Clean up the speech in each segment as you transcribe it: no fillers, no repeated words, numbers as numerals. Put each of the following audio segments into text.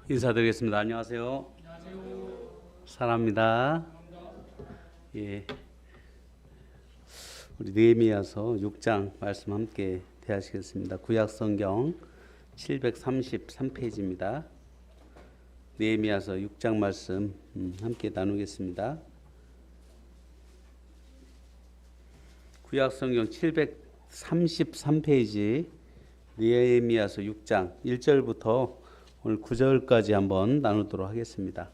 인사드리겠습니다. 안녕하세요. 사람입니다. 예, 우리 느헤미야서 6장 말씀 함께 대하시겠습니다. 구약성경 733페이지입니다. 느헤미야서 6장 말씀 함께 나누겠습니다. 구약성경 733페이지 느헤미야서 6장 1절부터 오늘 9절까지 한번 나누도록 하겠습니다.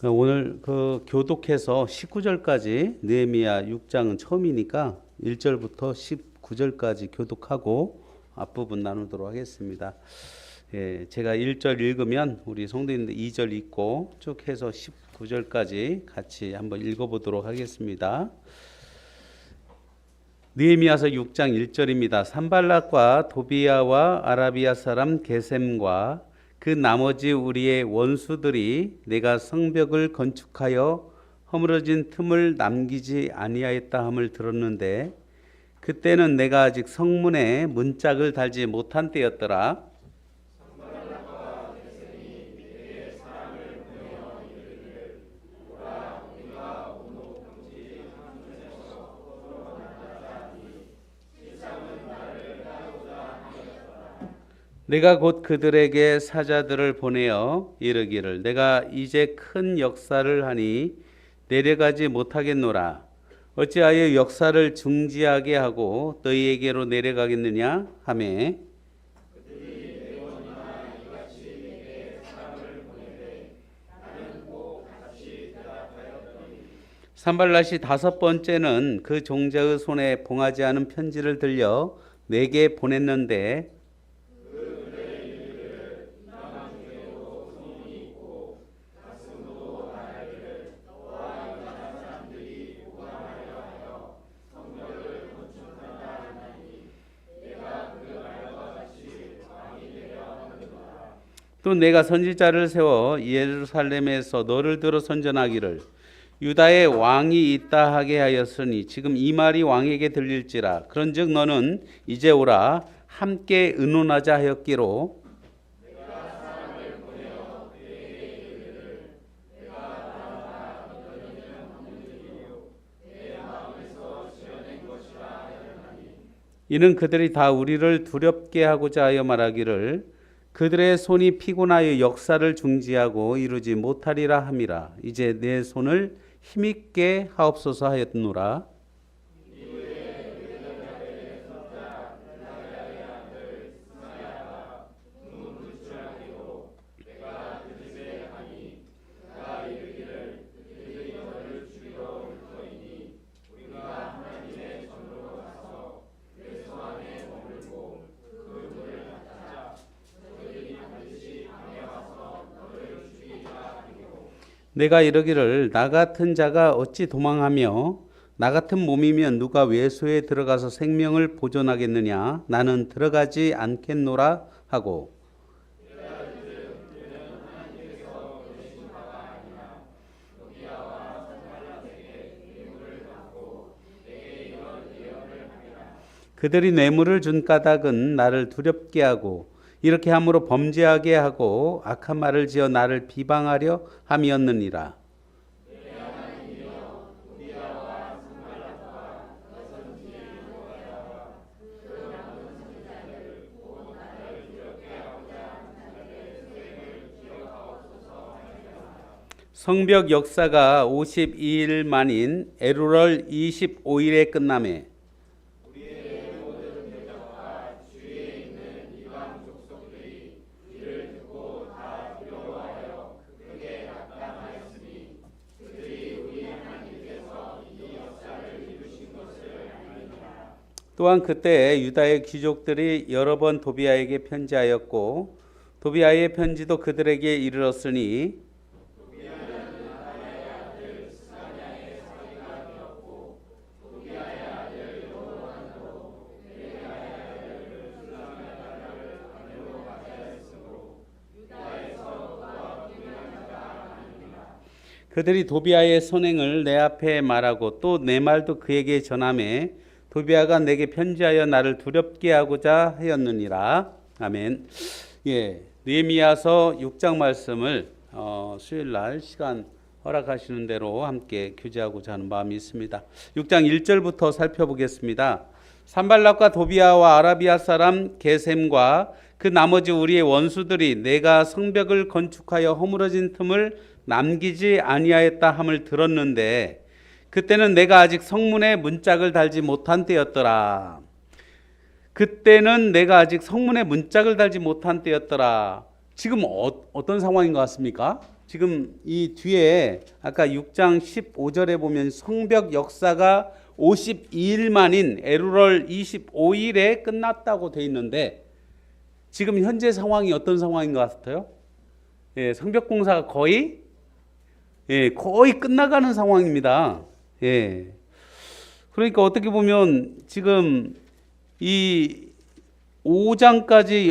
오늘 교독해서 19절까지 느헤미야 6장은 처음이니까 1절부터 19절까지 교독하고 앞부분 나누도록 하겠습니다. 예, 제가 1절 읽으면 우리 성도님들 2절 읽고 쭉 해서 19절까지 같이 한번 읽어보도록 하겠습니다. 느헤미야서 6장 1절입니다. 산발락과 도비야와 아라비아 사람 게셈과 그 나머지 우리의 원수들이 내가 성벽을 건축하여 허물어진 틈을 남기지 아니하였다 함을 들었는데 그때는 내가 아직 성문에 문짝을 달지 못한 때였더라. 내가 곧 그들에게 사자들을 보내어 이르기를 내가 이제 큰 역사를 하니 내려가지 못하겠노라. 어찌하여 역사를 중지하게 하고 너희에게로 내려가겠느냐 하매 산발랏이 다섯 번째는 그 종자의 손에 봉하지 않은 편지를 들려 내게 보냈는데 또 내가 선지자를 세워 예루살렘에서 너를 들어 선전하기를 유다에 왕이 있다 하게 하였으니 지금 이 말이 왕에게 들릴지라. 그런즉 너는 이제 오라 함께 의논하자 하였기로 이는 그들이 다 우리를 두렵게 하고자 하여 말하기를 그들의 손이 피곤하여 역사를 중지하고 이루지 못하리라 함이라. 이제 내 손을 힘있게 하옵소서 하였노라. 내가 이르기를 나 같은 자가 어찌 도망하며 나 같은 몸이면 누가 외소에 들어가서 생명을 보존하겠느냐. 나는 들어가지 않겠노라 하고 그들이 뇌물을 준 까닭은 나를 두렵게 하고 이렇게 함으로 범죄하게 하고 악한 말을 지어 나를 비방하려 함이었느니라. 성벽 역사가 52일 만인 에루럴 25일에 끝나매 또한 그때 유다의 귀족들이 여러 번 도비야에게 편지하였고 도비야의 편지도 그들에게 이르렀으니 그들이 도비아의 선행을 내 앞에 말하고 또 내 말도 그에게 전하매 도비아가 내게 편지하여 나를 두렵게 하고자 하였느니라. 아멘. 예, 느헤미야서 6장 말씀을 수요일 날 시간 허락하시는 대로 함께 교제하고자 하는 마음이 있습니다. 6장 1절부터 살펴보겠습니다. 산발락과 도비아와 아라비아 사람 게셈과 그 나머지 우리의 원수들이 내가 성벽을 건축하여 허물어진 틈을 남기지 아니하였다 함을 들었는데 그때는 내가 아직 성문에 문짝을 달지 못한 때였더라. 그때는 내가 아직 성문에 문짝을 달지 못한 때였더라. 지금 어떤 상황인 것 같습니까? 지금 이 뒤에 아까 6장 15절에 보면 성벽 역사가 52일 만인 에루럴 25일에 끝났다고 돼 있는데 지금 현재 상황이 어떤 상황인 것 같아요? 예, 성벽 공사가 거의 끝나가는 상황입니다. 예. 그러니까 어떻게 보면 지금 이 5장까지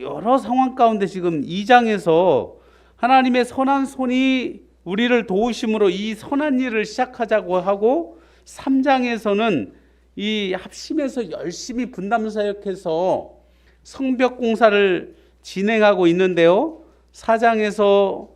여러 상황 가운데 지금 2장에서 하나님의 선한 손이 우리를 도우심으로 이 선한 일을 시작하자고 하고 3장에서는 이 합심해서 열심히 분담 사역해서 성벽 공사를 진행하고 있는데요. 4장에서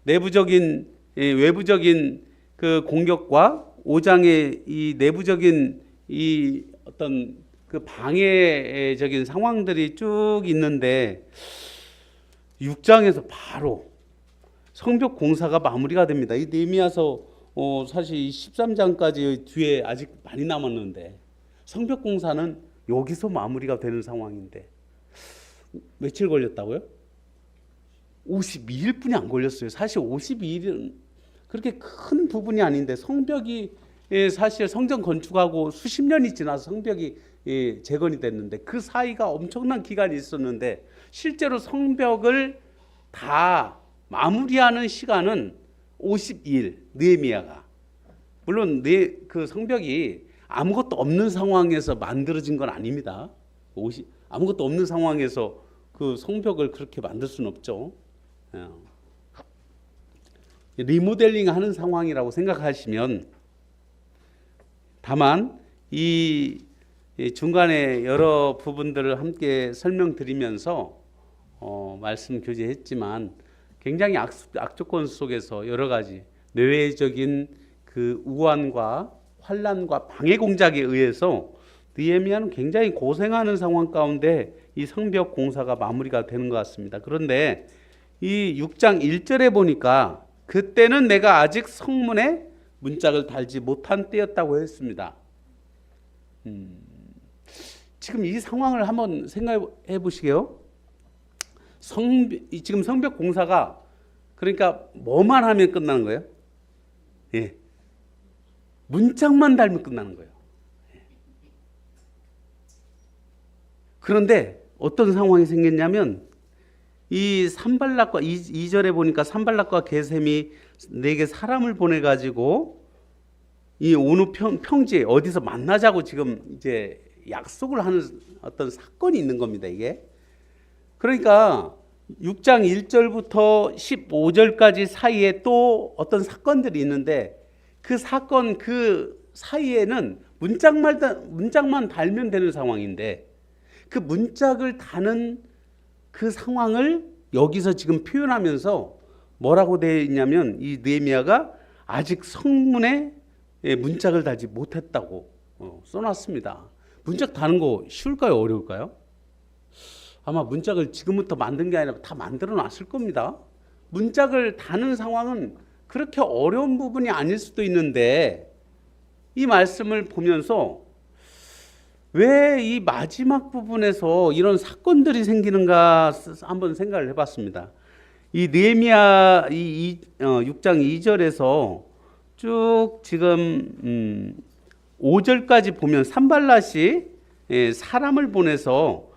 내부적인 외부적인 그 공격과 5장의 이 내부적인 이 어떤 그 방해적인 상황들이 쭉 있는데 6장에서 바로 성벽 공사가 마무리가 됩니다. 이 느헤미야서 사실 13장까지 뒤에 아직 많이 남았는데 성벽 공사는 여기서 마무리가 되는 상황인데 며칠 걸렸다고요? 52일뿐이 안 걸렸어요. 사실 52일은 그렇게 큰 부분이 아닌데 성벽이 사실 성전 건축하고 수십 년이 지나서 성벽이 재건이 됐는데 그 사이가 엄청난 기간이 있었는데 실제로 성벽을 다 마무리하는 시간은 52일 느헤미야가 물론 그 성벽이 아무것도 없는 상황에서 만들어진 건 아닙니다. 아무것도 없는 상황에서 그 성벽을 그렇게 만들 수는 없죠. 리모델링 하는 상황이라고 생각하시면 다만 이 중간에 여러 부분들을 함께 설명드리면서 말씀 교제했지만 굉장히 악조건 속에서 여러 가지 뇌회적인 그 우환과 환란과 방해 공작에 의해서 느헤미야는 굉장히 고생하는 상황 가운데 이 성벽 공사가 마무리가 되는 것 같습니다. 그런데 이 6장 1절에 보니까 그때는 내가 아직 성문에 문짝을 달지 못한 때였다고 했습니다. 지금 이 상황을 한번 생각해 보시게요. 지금 성벽 공사가 그러니까 뭐만 하면 끝나는 거예요? 예. 문짝만 달면 끝나는 거예요. 예. 그런데 어떤 상황이 생겼냐면 이 산발락과 2절에 보니까 산발락과 게셈이 내게 사람을 보내 가지고 이 오누 평지에 어디서 만나자고 지금 이제 약속을 하는 어떤 사건이 있는 겁니다, 이게. 그러니까 6장 1절부터 15절까지 사이에 또 어떤 사건들이 있는데 그 사건 그 사이에는 문짝만 달면 되는 상황인데 그 문짝을 다는 그 상황을 여기서 지금 표현하면서 뭐라고 되어 있냐면 이 느헤미야가 아직 성문에 문짝을 달지 못했다고 써놨습니다. 문짝 다는 거 쉬울까요? 어려울까요? 아마 문짝을 지금부터 만든 게 아니라 다 만들어 놨을 겁니다. 문짝을 다는 상황은 그렇게 어려운 부분이 아닐 수도 있는데 이 말씀을 보면서 왜 이 마지막 부분에서 이런 사건들이 생기는가 한번 생각을 해봤습니다. 이 느헤미야 6장 2절에서 쭉 지금 5절까지 보면 산발랏이 사람을 보내서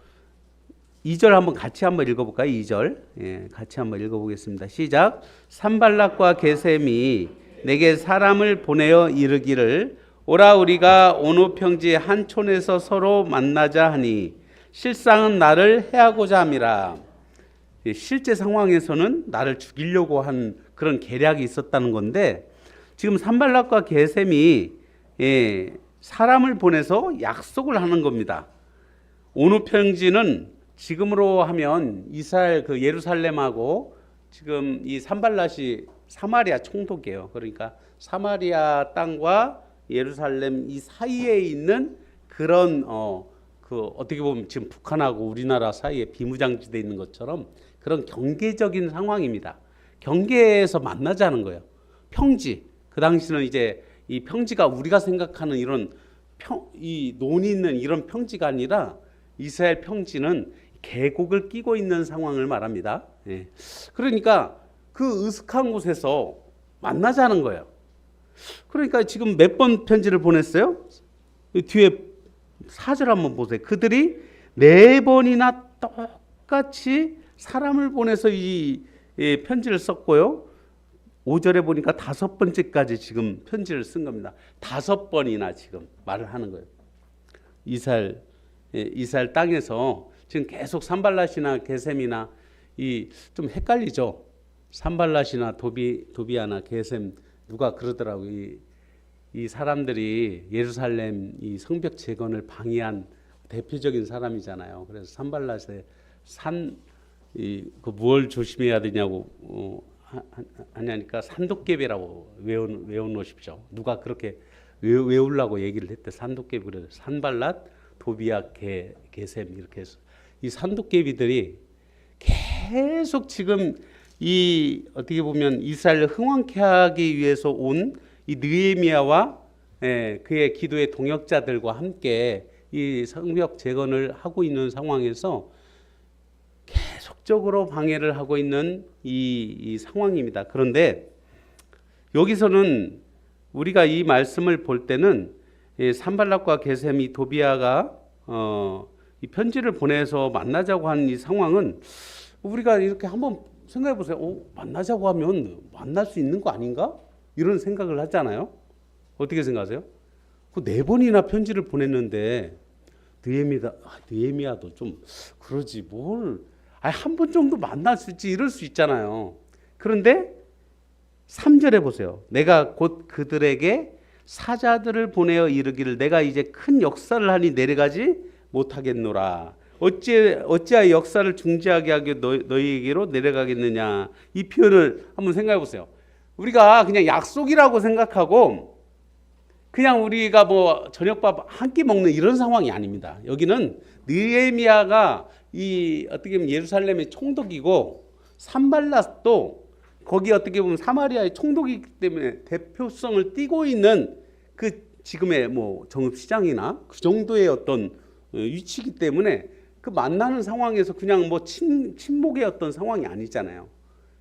2절 한번 같이 한번 읽어볼까요? 2절 같이 한번 읽어보겠습니다. 시작. 산발락과 게셈이 내게 사람을 보내어 이르기를 오라 우리가 오노 평지 한 촌에서 서로 만나자 하니 실상은 나를 해하고자 함이라. 실제 상황에서는 나를 죽이려고 한 그런 계략이 있었다는 건데 지금 산발락과 게셈이 사람을 보내서 약속을 하는 겁니다. 오늘 편지는 지금으로 하면 이스라엘 그 예루살렘하고 지금 이 산발랏이 사마리아 총독이에요. 그러니까 사마리아 땅과 예루살렘 이 사이에 있는 그런 그 어떻게 보면 지금 북한하고 우리나라 사이에 비무장지대에 있는 것처럼 그런 경계적인 상황입니다. 경계에서 만나자는 거예요. 평지. 그 당시는 이제 이 평지가 우리가 생각하는 이런 이 논이 있는 이런 평지가 아니라 이스라엘 평지는 계곡을 끼고 있는 상황을 말합니다. 예. 그러니까 그 으슥한 곳에서 만나자는 거예요. 그러니까 지금 몇 번 편지를 보냈어요? 뒤에 4절 한번 보세요. 그들이 4번이나 똑같이 사람을 보내서 이 편지를 썼고요. 5절에 보니까 5번째까지 지금 편지를 쓴 겁니다. 5번이나 지금 말을 하는 거예요. 이스라엘 땅에서 지금 계속 산발랏이나 게셈이나 이 좀 헷갈리죠. 산발랏이나 도비아나 게셈 누가 그러더라고요. 이 사람들이 예루살렘 이 성벽 재건을 방해한 대표적인 사람이잖아요. 그래서 산발랏의 그 무엇을 조심해야 되냐고 하냐니까 산도깨비라고 외워놓으십시오. 누가 그렇게 외우려고 얘기를 했대. 산도깨비. 그래서 산발랏, 도비아, 게셈 이렇게 해서 이 산도깨비들이 계속 지금 이 어떻게 보면 이스라엘을 흥왕케 하기 위해서 온 이 느헤미야와 그의 기도의 동역자들과 함께 이 성벽 재건을 하고 있는 상황에서 계속적으로 방해를 하고 있는 이 상황입니다. 그런데 여기서는 우리가 이 말씀을 볼 때는 산발랏과 게셈이 도비아가 이 편지를 보내서 만나자고 하는 이 상황은 우리가 이렇게 한번 생각해 보세요. 만나자고 하면 만날 수 있는 거 아닌가? 이런 생각을 하잖아요. 어떻게 생각하세요? 그 4번이나 편지를 보냈는데 느헤미야도 좀 그러지 뭘 한 번 정도 만났을지 이럴 수 있잖아요. 그런데 3절에 보세요. 내가 곧 그들에게 사자들을 보내어 이르기를 내가 이제 큰 역사를 하니 내려가지 못하겠노라. 어찌하여 역사를 중지하게 하기 너희에게로 내려가겠느냐. 이 표현을 한번 생각해 보세요. 우리가 그냥 약속이라고 생각하고 그냥 우리가 뭐 저녁밥 한 끼 먹는 이런 상황이 아닙니다. 여기는 느헤미야가 이 어떻게 보면 예루살렘의 총독이고 산발랏도 거기 어떻게 보면 사마리아의 총독이기 때문에 대표성을 띠고 있는 그 지금의 뭐 정읍시장이나 그 정도의 어떤 위치이기 때문에 그 만나는 상황에서 그냥 뭐 친목의 어떤 상황이 아니잖아요.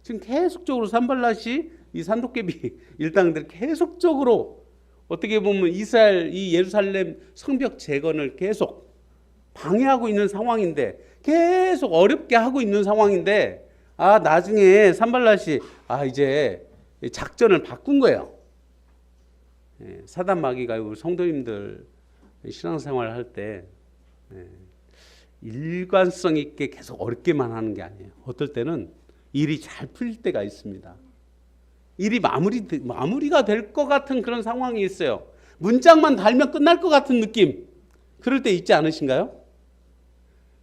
지금 계속적으로 산발랏이 이 산도깨비 일당들 계속적으로 어떻게 보면 이스라엘 이 예루살렘 성벽 재건을 계속 방해하고 있는 상황인데 계속 어렵게 하고 있는 상황인데 나중에 산발랏이 이제 작전을 바꾼 거예요. 사단 마귀가 우리 성도님들 신앙생활 할 때 일관성 있게 계속 어렵게만 하는 게 아니에요. 어떨 때는 일이 잘 풀릴 때가 있습니다. 일이 마무리가 될 것 같은 그런 상황이 있어요. 문짝만 달면 끝날 것 같은 느낌. 그럴 때 있지 않으신가요?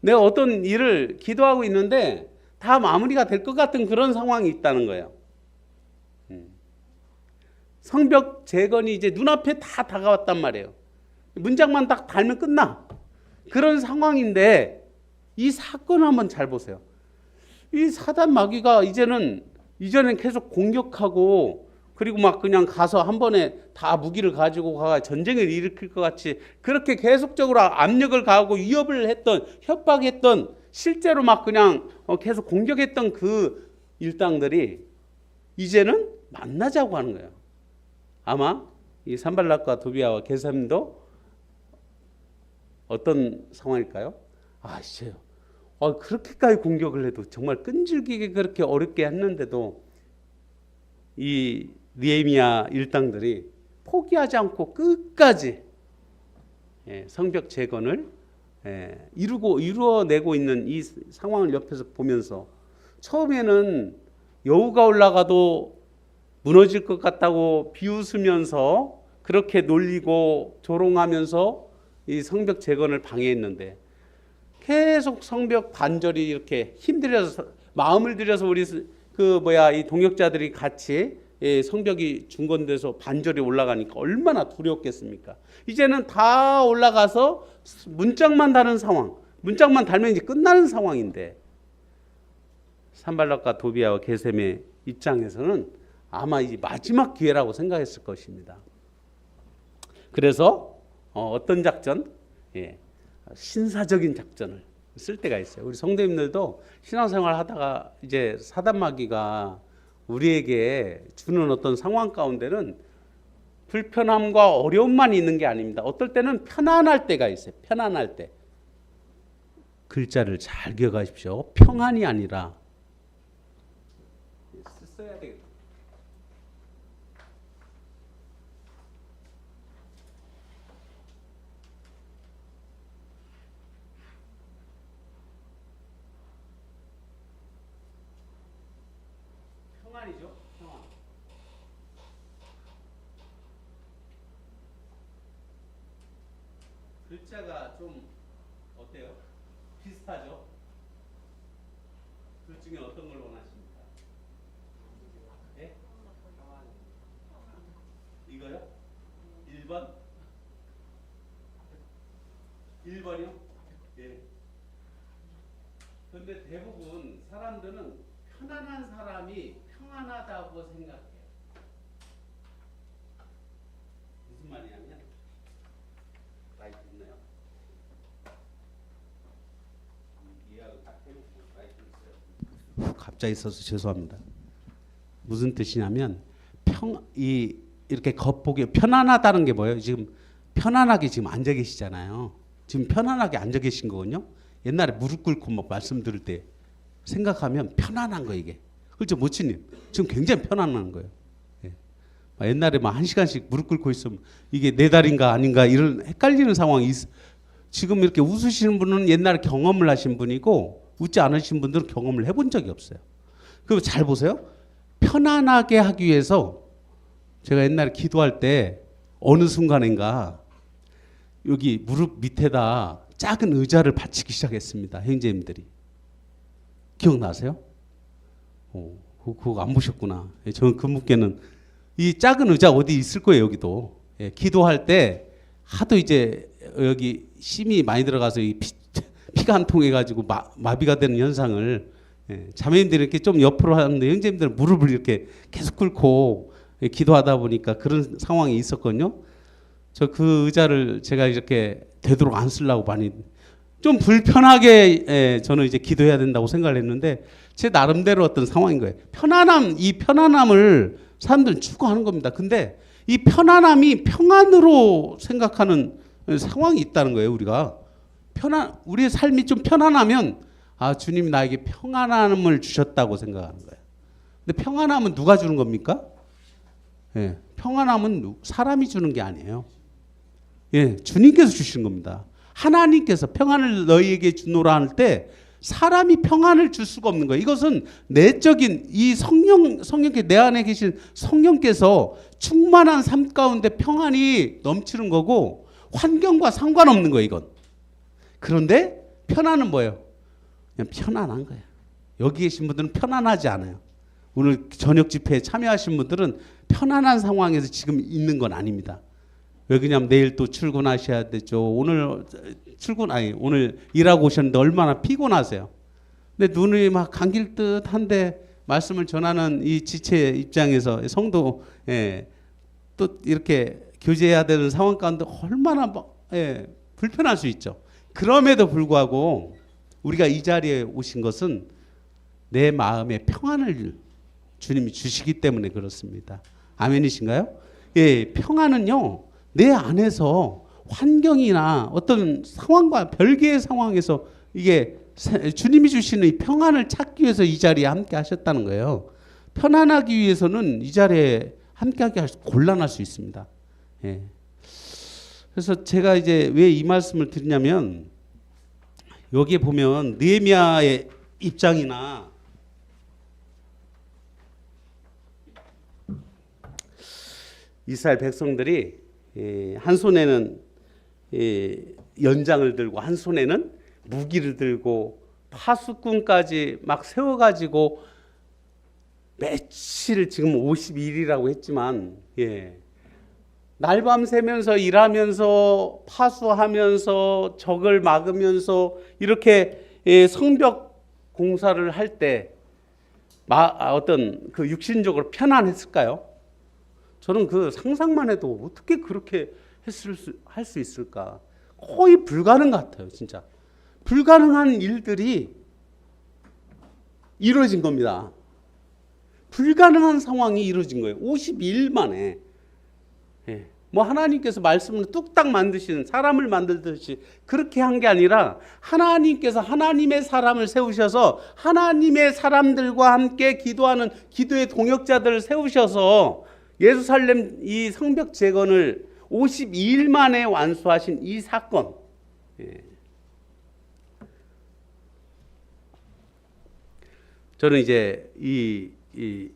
내가 어떤 일을 기도하고 있는데 다 마무리가 될 것 같은 그런 상황이 있다는 거예요. 성벽 재건이 이제 눈앞에 다 다가왔단 말이에요. 문짝만 딱 달면 끝나. 그런 상황인데 이 사건 한번 잘 보세요. 이 사단 마귀가 이제는 계속 공격하고 그리고 막 그냥 가서 한 번에 다 무기를 가지고 가 전쟁을 일으킬 것 같이 그렇게 계속적으로 압력을 가하고 위협을 했던 협박했던 실제로 막 그냥 계속 공격했던 그 일당들이 이제는 만나자고 하는 거예요. 아마 이 산발랏과 도비아와 게셈도 어떤 상황일까요? 이제 그렇게까지 공격을 해도 정말 끈질기게 그렇게 어렵게 했는데도 이 느헤미야 일당들이 포기하지 않고 끝까지 성벽 재건을 이루어내고 있는 이 상황을 옆에서 보면서 처음에는 여우가 올라가도 무너질 것 같다고 비웃으면서 그렇게 놀리고 조롱하면서 이 성벽 재건을 방해했는데 계속 성벽 반절이 이렇게 힘들여서 마음을 들여서 우리 이 동역자들이 같이 성벽이 중건돼서 반절이 올라가니까 얼마나 두려웠겠습니까? 이제는 다 올라가서 문짝만 다는 상황, 문짝만 달면 이제 끝나는 상황인데 산발락과 도비아와 게셈의 입장에서는 아마 이 마지막 기회라고 생각했을 것입니다. 그래서 어떤 작전? 신사적인 작전을 쓸 때가 있어요. 우리 성도님들도 신앙생활 하다가 이제 사단마귀가 우리에게 주는 어떤 상황 가운데는 불편함과 어려움만 있는 게 아닙니다. 어떨 때는 편안할 때가 있어요. 편안할 때. 글자를 잘 기억하십시오. 평안이 아니라 써야 되겠다. 평안이죠. 평안. 글자가 좀 어때요? 비슷하죠? 둘 중에 어떤 걸 원하십니까? 네? 이거요? 1번? 1번이요? 예. 근데 대부분 사람들은 편안한 사람이 평안하다고 생각해요. 무슨 말이냐면 라이트 있나요? 예약을 딱 해놓고 라이트 있어요. 갑자기 있어서 죄송합니다. 무슨 뜻이냐면 이렇게 겉보기 편안하다는 게 뭐예요? 지금 편안하게 지금 앉아 계시잖아요. 지금 편안하게 앉아 계신 거거든요. 옛날에 무릎 꿇고 뭐 말씀 들을 때 생각하면 편안한 거 이게. 그렇죠, 모치님. 지금 굉장히 편안한 거예요. 예. 옛날에 막 1시간씩 무릎 꿇고 있으면 이게 내 다리인가 아닌가 이런 헷갈리는 상황이 지금 이렇게 웃으시는 분은 옛날에 경험을 하신 분이고 웃지 않으신 분들은 경험을 해본 적이 없어요. 그리고 잘 보세요. 편안하게 하기 위해서 제가 옛날에 기도할 때 어느 순간인가 여기 무릎 밑에다 작은 의자를 받치기 시작했습니다. 형제님들이. 기억나세요? 그거 안 보셨구나. 저는 그 묵게는 이 작은 의자 어디 있을 거예요. 여기도. 기도할 때 하도 이제 여기 힘이 많이 들어가서 이 피가 한 통해 가지고 마비가 되는 현상을 자매님들이 이렇게 좀 옆으로 하는데 형제님들은 무릎을 이렇게 계속 꿇고 기도하다 보니까 그런 상황이 있었거든요. 저 그 의자를 제가 이렇게 되도록 안 쓰려고 많이 좀 불편하게 저는 이제 기도해야 된다고 생각을 했는데 제 나름대로 어떤 상황인 거예요. 이 편안함을 사람들은 추구하는 겁니다. 근데 이 편안함이 평안으로 생각하는 상황이 있다는 거예요. 우리의 삶이 좀 편안하면 주님이 나에게 평안함을 주셨다고 생각하는 거예요. 근데 평안함은 누가 주는 겁니까? 평안함은 사람이 주는 게 아니에요. 주님께서 주시는 겁니다. 하나님께서 평안을 너희에게 주노라 할 때 사람이 평안을 줄 수가 없는 거예요. 이것은 내적인 이 성령께 내 안에 계신 성령께서 충만한 삶 가운데 평안이 넘치는 거고 환경과 상관없는 거예요. 이건. 그런데 편안은 뭐예요? 그냥 편안한 거예요. 여기 계신 분들은 편안하지 않아요. 오늘 저녁 집회에 참여하신 분들은 편안한 상황에서 지금 있는 건 아닙니다. 왜 그러냐면 내일 또 출근하셔야 되죠. 오늘 일하고 오셨는데 얼마나 피곤하세요. 근데 눈이 막 감길 듯한데 말씀을 전하는 이 지체 입장에서 성도 또 이렇게 교제해야 되는 상황 가운데 얼마나 불편할 수 있죠. 그럼에도 불구하고 우리가 이 자리에 오신 것은 내 마음에 평안을 주님이 주시기 때문에 그렇습니다. 아멘이신가요? 평안은요. 내 안에서 환경이나 어떤 상황과 별개의 상황에서 이게 주님이 주시는 이 평안을 찾기 위해서 이 자리에 함께 하셨다는 거예요. 편안하기 위해서는 이 자리에 함께 하기 곤란할 수 있습니다. 그래서 제가 이제 왜 이 말씀을 드리냐면 여기에 보면 느헤미야의 입장이나 이스라엘 백성들이 한 손에는 연장을 들고 한 손에는 무기를 들고 파수꾼까지 막 세워가지고 며칠 지금 50일이라고 했지만 날밤 새면서 일하면서 파수하면서 적을 막으면서 이렇게 성벽 공사를 할 때 어떤 그 육신적으로 편안했을까요? 저는 그 상상만 해도 어떻게 그렇게 할 수 있을까? 거의 불가능 같아요, 진짜. 불가능한 일들이 이루어진 겁니다. 불가능한 상황이 이루어진 거예요. 52일 만에. 뭐 하나님께서 말씀을 뚝딱 만드시는 사람을 만들듯이 그렇게 한 게 아니라 하나님께서 하나님의 사람을 세우셔서 하나님의 사람들과 함께 기도하는 기도의 동역자들을 세우셔서 예루살렘 이 성벽 재건을 52일 만에 완수하신 이 사건. 저는 이제 이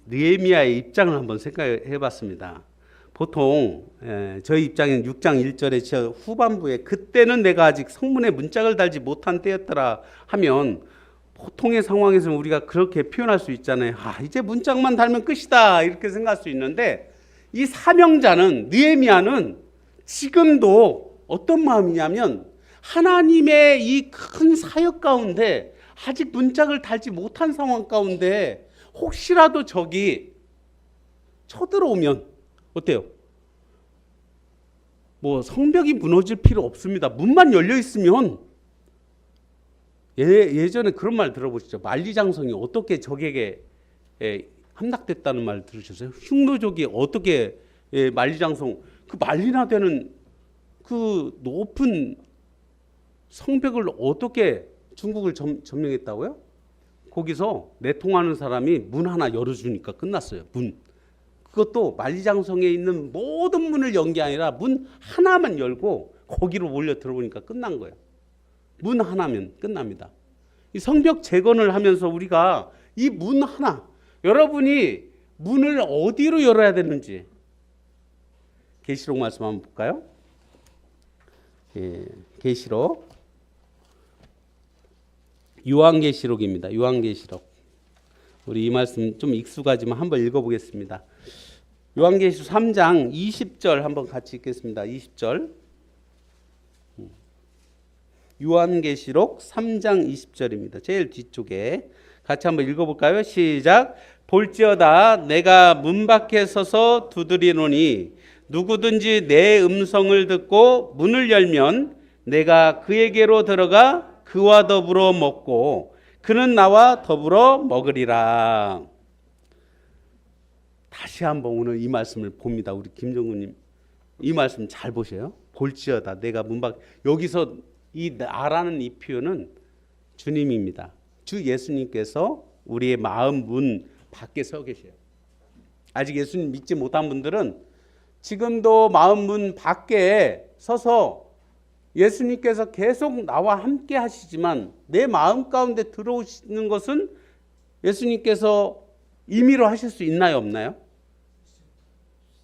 느헤미야의 입장을 한번 생각해 봤습니다. 보통 저희 입장에는 6장 1절에 후반부에 그때는 내가 아직 성문에 문짝을 달지 못한 때였더라 하면 보통의 상황에서는 우리가 그렇게 표현할 수 있잖아요. 이제 문짝만 달면 끝이다 이렇게 생각할 수 있는데 이 사명자는 느헤미야는 지금도 어떤 마음이냐면 하나님의 이 큰 사역 가운데 아직 문짝을 달지 못한 상황 가운데 혹시라도 적이 쳐들어오면 어때요? 뭐 성벽이 무너질 필요 없습니다. 문만 열려 있으면 예전에 그런 말 들어보시죠. 만리장성이 어떻게 적에게 함락됐다는 말 들으셨어요? 흉노족이 어떻게 만리장성 그 만리나 되는 그 높은 성벽을 어떻게 중국을 점령했다고요? 거기서 내통하는 사람이 문 하나 열어주니까 끝났어요. 문. 그것도 만리장성에 있는 모든 문을 연 게 아니라 문 하나만 열고 거기로 몰려 들어오니까 끝난 거예요. 문 하나면 끝납니다. 이 성벽 재건을 하면서 우리가 이 문 하나, 여러분이 문을 어디로 열어야 되는지 계시록 말씀 한번 볼까요? 계시록 요한계시록입니다. 요한계시록. 우리 이 말씀 좀 익숙하지만 한번 읽어보겠습니다. 요한계시록 3장 20절 한번 같이 읽겠습니다. 20절. 요한계시록 3장 20절입니다. 제일 뒤쪽에 같이 한번 읽어볼까요? 시작. 볼지어다 내가 문 밖에 서서 두드리노니 누구든지 내 음성을 듣고 문을 열면 내가 그에게로 들어가 그와 더불어 먹고 그는 나와 더불어 먹으리라. 다시 한번 오늘 이 말씀을 봅니다. 우리 김정우님 이 말씀 잘 보세요. 볼지어다 내가 문 밖. 여기서 이 나라는 이 표현은 주님입니다. 주 예수님께서 우리의 마음 문 밖에 서 계셔요. 아직 예수님 믿지 못한 분들은 지금도 마음 문 밖에 서서 예수님께서 계속 나와 함께 하시지만 내 마음 가운데 들어오시는 것은 예수님께서 임의로 하실 수 있나요, 없나요?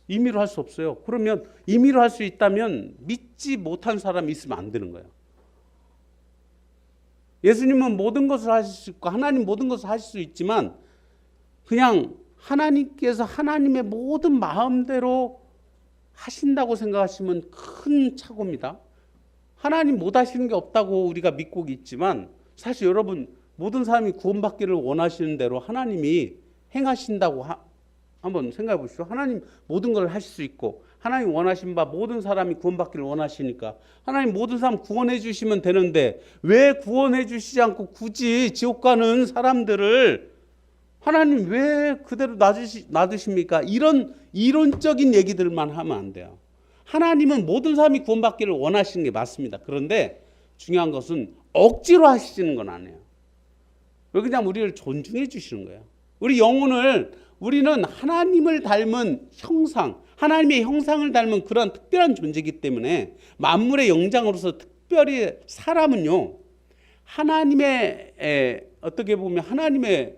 임의로 할 수 없어요. 그러면 임의로 할 수 있다면 믿지 못한 사람이 있으면 안 되는 거예요. 예수님은 모든 것을 하실 수 있고 하나님 모든 것을 하실 수 있지만 그냥 하나님께서 하나님의 모든 마음대로 하신다고 생각하시면 큰 착오입니다. 하나님 못 하시는 게 없다고 우리가 믿고 있지만 사실 여러분 모든 사람이 구원받기를 원하시는 대로 하나님이 행하신다고 한번 생각해 보십시오. 하나님 모든 걸 하실 수 있고 하나님 원하신 바 모든 사람이 구원받기를 원하시니까 하나님 모든 사람 구원해 주시면 되는데 왜 구원해 주시지 않고 굳이 지옥 가는 사람들을 하나님 왜 그대로 놔두십니까? 이런 이론적인 얘기들만 하면 안 돼요. 하나님은 모든 사람이 구원받기를 원하시는 게 맞습니다. 그런데 중요한 것은 억지로 하시는 건 아니에요. 왜 그냥 우리를 존중해 주시는 거예요. 우리 영혼을 우리는 하나님을 닮은 형상, 하나님의 형상을 닮은 그런 특별한 존재이기 때문에 만물의 영장으로서 특별히 사람은요. 하나님의 어떻게 보면 하나님의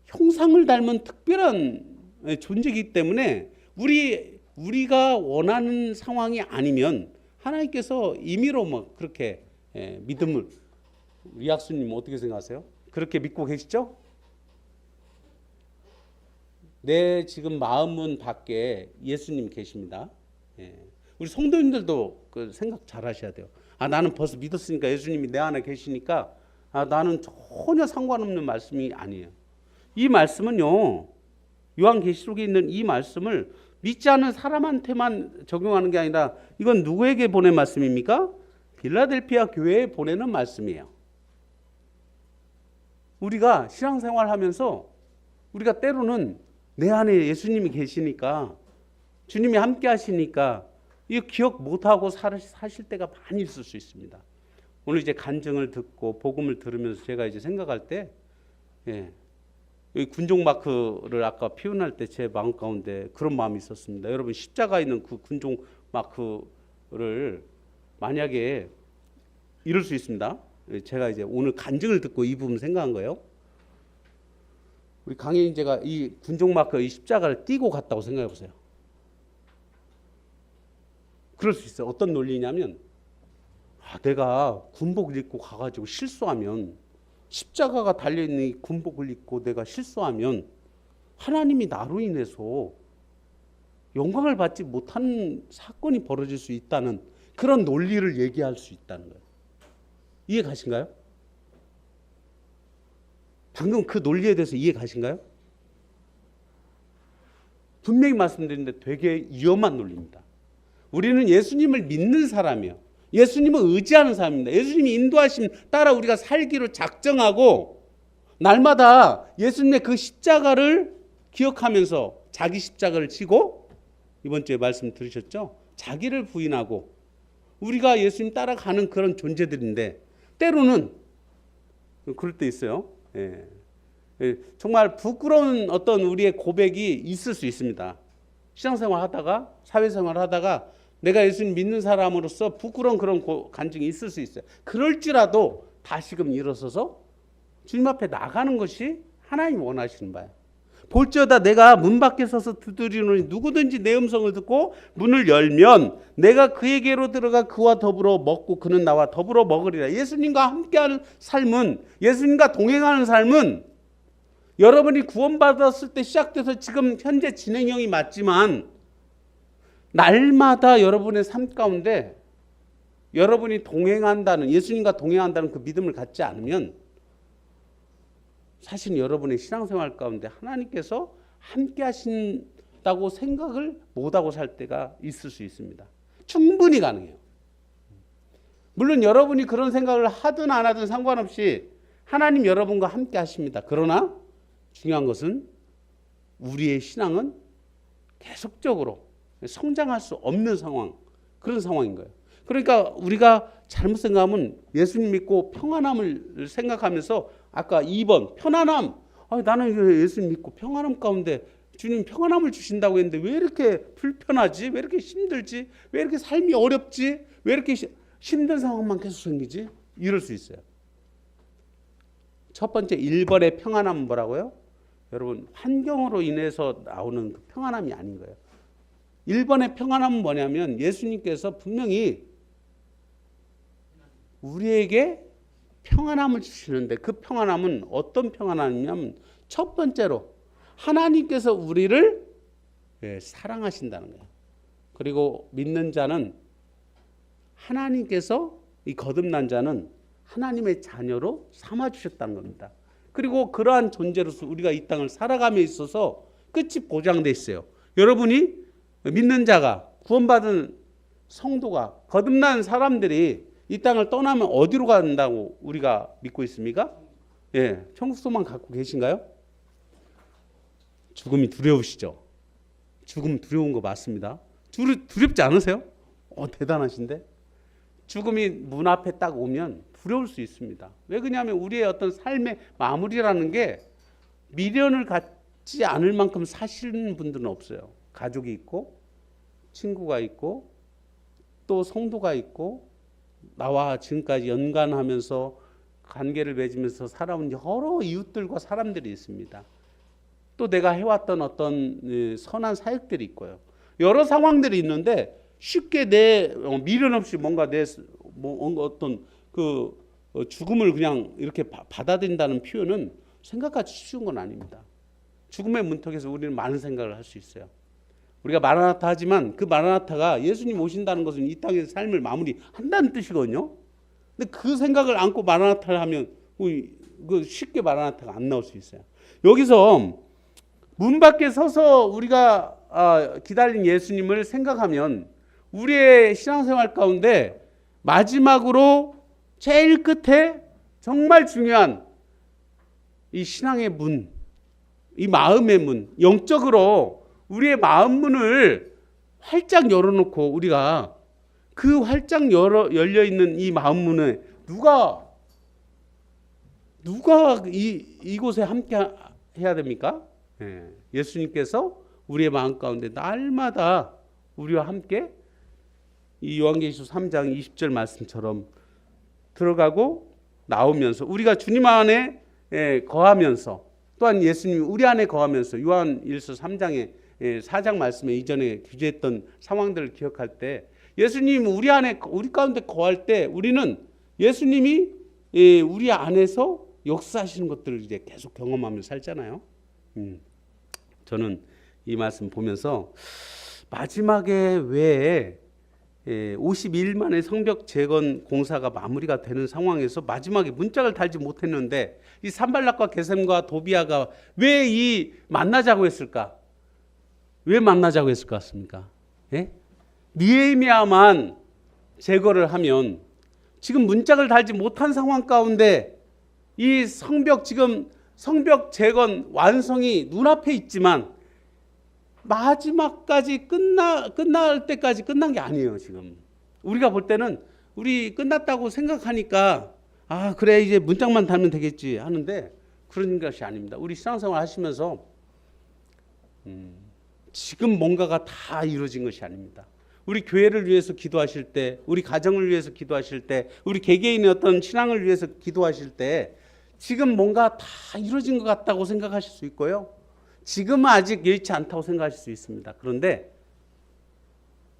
형상을 닮은 특별한 존재이기 때문에 우리 우리가 원하는 상황이 아니면 하나님께서 임의로 뭐 그렇게 믿음을, 우리 학수님 어떻게 생각하세요? 그렇게 믿고 계시죠? 내 지금 마음문 밖에 예수님 계십니다. 우리 성도님들도 그 생각 잘 하셔야 돼요. 나는 벌써 믿었으니까 예수님이 내 안에 계시니까 나는 전혀 상관없는 말씀이 아니에요. 이 말씀은요, 요한계시록에 있는 이 말씀을 믿지 않은 사람한테만 적용하는 게 아니라 이건 누구에게 보낸 말씀입니까? 빌라델피아 교회에 보내는 말씀이에요. 우리가 신앙생활 하면서 우리가 때로는 내 안에 예수님이 계시니까, 주님이 함께 하시니까 이 기억 못하고 사실 때가 많이 있을 수 있습니다. 오늘 이제 간증을 듣고 복음을 들으면서 제가 이제 생각할 때, 이 군종 마크를 아까 표현할 때 제 마음 가운데 그런 마음이 있었습니다. 여러분, 십자가 있는 그 군종 마크를 만약에 이럴 수 있습니다. 제가 이제 오늘 간증을 듣고 이 부분 생각한 거예요. 우리 강혜인제가 이 군종 마크, 이 십자가를 띄고 갔다고 생각해 보세요. 그럴 수 있어요. 어떤 논리냐면, 내가 군복을 입고 가가지고 실수하면, 십자가가 달려있는 이 군복을 입고 내가 실수하면 하나님이 나로 인해서 영광을 받지 못하는 사건이 벌어질 수 있다는 그런 논리를 얘기할 수 있다는 거예요. 이해 가신가요? 방금 그 논리에 대해서 이해 가신가요? 분명히 말씀드리는데 되게 위험한 논리입니다. 우리는 예수님을 믿는 사람이에요. 예수님을 의지하는 사람입니다. 예수님이 인도하심 따라 우리가 살기로 작정하고 날마다 예수님의 그 십자가를 기억하면서 자기 십자가를 지고, 이번 주에 말씀 들으셨죠? 자기를 부인하고 우리가 예수님 따라가는 그런 존재들인데, 때로는 그럴 때 있어요. 정말 부끄러운 어떤 우리의 고백이 있을 수 있습니다. 신앙생활 하다가, 사회생활 하다가 내가 예수님 믿는 사람으로서 부끄러운 그런 간증이 있을 수 있어요. 그럴지라도 다시금 일어서서 주님 앞에 나가는 것이 하나님 원하시는 바예요. 볼지어다 내가 문 밖에 서서 두드리노니 누구든지 내 음성을 듣고 문을 열면 내가 그에게로 들어가 그와 더불어 먹고 그는 나와 더불어 먹으리라. 예수님과 함께하는 삶은, 예수님과 동행하는 삶은 여러분이 구원받았을 때 시작돼서 지금 현재 진행형이 맞지만, 날마다 여러분의 삶 가운데 여러분이 동행한다는, 예수님과 동행한다는 그 믿음을 갖지 않으면 사실 여러분의 신앙생활 가운데 하나님께서 함께 하신다고 생각을 못하고 살 때가 있을 수 있습니다. 충분히 가능해요. 물론 여러분이 그런 생각을 하든 안 하든 상관없이 하나님 여러분과 함께 하십니다. 그러나 중요한 것은 우리의 신앙은 계속적으로 성장할 수 없는 상황, 그런 상황인 거예요. 그러니까 우리가 잘못 생각하면 예수님 믿고 평안함을 생각하면서, 아까 2번 편안함, 나는 예수님 믿고 평안함 가운데 주님 평안함을 주신다고 했는데 왜 이렇게 불편하지? 왜 이렇게 힘들지? 왜 이렇게 삶이 어렵지? 왜 이렇게 힘든 상황만 계속 생기지? 이럴 수 있어요. 첫 번째 1번의 평안함은 뭐라고요? 여러분, 환경으로 인해서 나오는 그 평안함이 아닌 거예요. 1번의 평안함은 뭐냐면, 예수님께서 분명히 우리에게 평안함을 주시는데, 그 평안함은 어떤 평안함이냐면, 첫 번째로 하나님께서 우리를 사랑하신다는 거예요. 그리고 믿는 자는 하나님께서, 이 거듭난 자는 하나님의 자녀로 삼아주셨다는 겁니다. 그리고 그러한 존재로서 우리가 이 땅을 살아감에 있어서 끝이 보장돼 있어요. 여러분이 믿는 자가, 구원받은 성도가, 거듭난 사람들이 이 땅을 떠나면 어디로 간다고 우리가 믿고 있습니까? 천국 소망 갖고 계신가요? 죽음이 두려우시죠? 죽음 두려운 거 맞습니다. 두렵지 않으세요? 대단하신데? 죽음이 문 앞에 딱 오면 두려울 수 있습니다. 왜 그러냐면 우리의 어떤 삶의 마무리라는 게 미련을 갖지 않을 만큼 사시는 분들은 없어요. 가족이 있고 친구가 있고 또 성도가 있고 나와 지금까지 연관하면서 관계를 맺으면서 살아온 여러 이웃들과 사람들이 있습니다. 또 내가 해왔던 어떤 선한 사역들이 있고요. 여러 상황들이 있는데 쉽게 미련 없이 뭔가 어떤 죽음을 그냥 이렇게 받아들인다는 표현은 생각같이 쉬운 건 아닙니다. 죽음의 문턱에서 우리는 많은 생각을 할 수 있어요. 우리가 마라나타 하지만 그 마라나타가 예수님 오신다는 것은 이 땅의 삶을 마무리한다는 뜻이거든요. 근데 그 생각을 안고 마라나타를 하면 쉽게 마라나타가 안 나올 수 있어요. 여기서 문 밖에 서서 우리가 기다린 예수님을 생각하면 우리의 신앙생활 가운데 마지막으로 제일 끝에 정말 중요한 이 신앙의 문, 이 마음의 문, 영적으로 우리의 마음 문을 활짝 열어놓고 우리가 그 활짝 열려있는 이 마음 문에 누가 이곳에 함께 해야 됩니까? 예수님께서 우리의 마음 가운데 날마다 우리와 함께 이 요한계시록 3장 20절 말씀처럼 들어가고 나오면서 우리가 주님 안에 거하면서 또한 예수님이 우리 안에 거하면서 요한일서 3장의 4장 말씀에 이전에 규제했던 상황들을 기억할 때 예수님이 우리 가운데 거할 때 우리는 예수님이 우리 안에서 역사하시는 것들을 이제 계속 경험하며 살잖아요. 저는 이 말씀 보면서 마지막에 왜 50일 만에 성벽 재건 공사가 마무리가 되는 상황에서 마지막에 문짝을 달지 못했는데 이 산발락과 게셈과 도비아가 왜 만나자고 했을까? 왜 만나자고 했을 것 같습니까? 느헤미야만 제거를 하면 지금 문짝을 달지 못한 상황 가운데 이 성벽 재건 완성이 눈앞에 있지만 마지막까지 끝날 때까지 끝난 게 아니에요. 지금 우리가 볼 때는 우리 끝났다고 생각하니까 그래 이제 문짝만 달면 되겠지 하는데 그런 것이 아닙니다. 우리 신앙생활 하시면서 지금 뭔가가 다 이루어진 것이 아닙니다. 우리 교회를 위해서 기도하실 때, 우리 가정을 위해서 기도하실 때, 우리 개개인의 어떤 신앙을 위해서 기도하실 때 지금 뭔가 다 이루어진 것 같다고 생각하실 수 있고요. 지금은 아직 여의치 않다고 생각하실 수 있습니다. 그런데